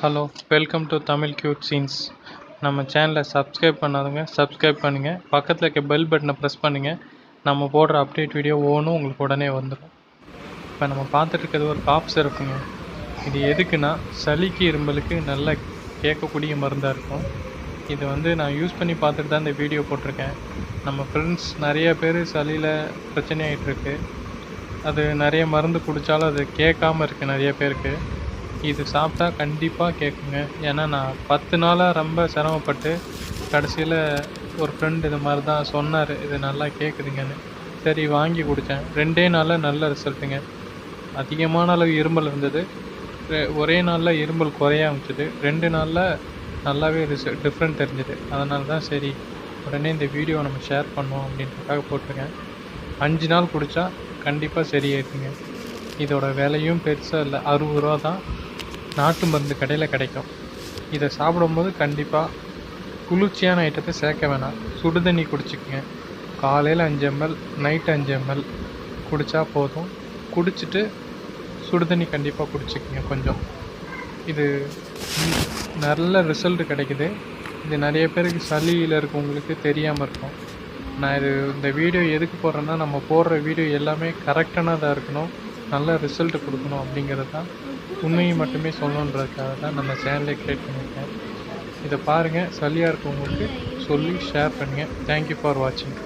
Hello, welcome to Tamil cute scenes. நம்ம சேனலை subscribe பண்ணாதவங்க சப்ஸ்கிரைப் பண்ணுங்கள். பக்கத்தில் இருக்க பெல் பட்டனை ப்ரெஸ் பண்ணுங்கள். நம்ம போடுற அப்டேட் வீடியோ ஒவ்வொன்றும் உங்களுக்கு உடனே வந்துடும். இப்போ நம்ம பார்த்துட்டு இருக்கிறது ஒரு காஃப் சிரப்புங்க. இது எதுக்குன்னா சளிக்கு இரும்பலுக்கு நல்லா கேட்கக்கூடிய மருந்தாக இருக்கும். இது நான் யூஸ் பண்ணி பார்த்துட்டு தான் இந்த வீடியோ போட்டிருக்கேன். நம்ம ஃப்ரெண்ட்ஸ் நிறைய பேர் சளியில் பிரச்சனையாகிட்டுருக்கு. அது நிறைய மருந்து குடித்தாலும் அது கேட்காமல் இருக்குது நிறைய பேருக்கு. இது சாப்பிட்டா கண்டிப்பாக கேட்குங்க. ஏன்னா நான் 10 நாளாக ரொம்ப சிரமப்பட்டு கடைசியில் ஒரு ஃப்ரெண்ட் இது மாதிரி தான் சொன்னார், இது நல்லா கேட்குதுங்கன்னு. சரி வாங்கி குடித்தேன். 2 நாளில் நல்ல ரிசல்ட்டுங்க. அதிகமான அளவு இருமல் இருந்தது. ஒரே நாளில் இருமல் குறைய ஆரம்பிச்சிது. 2 நாளில் நல்லாவே டிஃப்ரெண்ட் தெரிஞ்சுது. அதனால தான் சரி உடனே இந்த வீடியோ நம்ம ஷேர் பண்ணுவோம் அப்படின்றதுக்காக போட்டிருக்கேன். 5 நாள் குடித்தா கண்டிப்பாக சரியாயிடுங்க. இதோட விலையும் பெருசாக இல்லை, 60 ரூபா தான். நாட்டு மருந்து கடையில் கிடைக்கும். இதை சாப்பிடும்போது கண்டிப்பாக குளிர்ச்சியான ஐட்டத்தை சேர்க்க வேணாம். சுடு தண்ணி குடிச்சிக்கங்க. காலையில் 5 ml, நைட்டு 5 ml குடித்தா போதும். குடிச்சிட்டு சுடு தண்ணி கண்டிப்பாக குடிச்சிக்கங்க கொஞ்சம். இது நல்ல ரிசல்ட் கிடைக்குது. இது நிறைய பேருக்கு சளியில் இருக்கவங்களுக்கு தெரியாமல் இருக்கும். நான் இந்த வீடியோ எதுக்கு போடுறேன்னா, நம்ம போடுற வீடியோ எல்லாமே கரெக்டானதாக இருக்கணும், நல்ல ரிசல்ட் கொடுக்கணும் அப்படிங்கிறது தான். உண்மையை மட்டுமே சொல்லணுன்றதுக்காக தான் நம்ம சேனலை க்ரியேட் பண்ணியிருக்கேன். இதை பாருங்கள், சளியாக இருக்கவங்களுக்கு சொல்லி ஷேர் பண்ணுங்கள். தேங்க்யூ ஃபார் வாட்சிங்.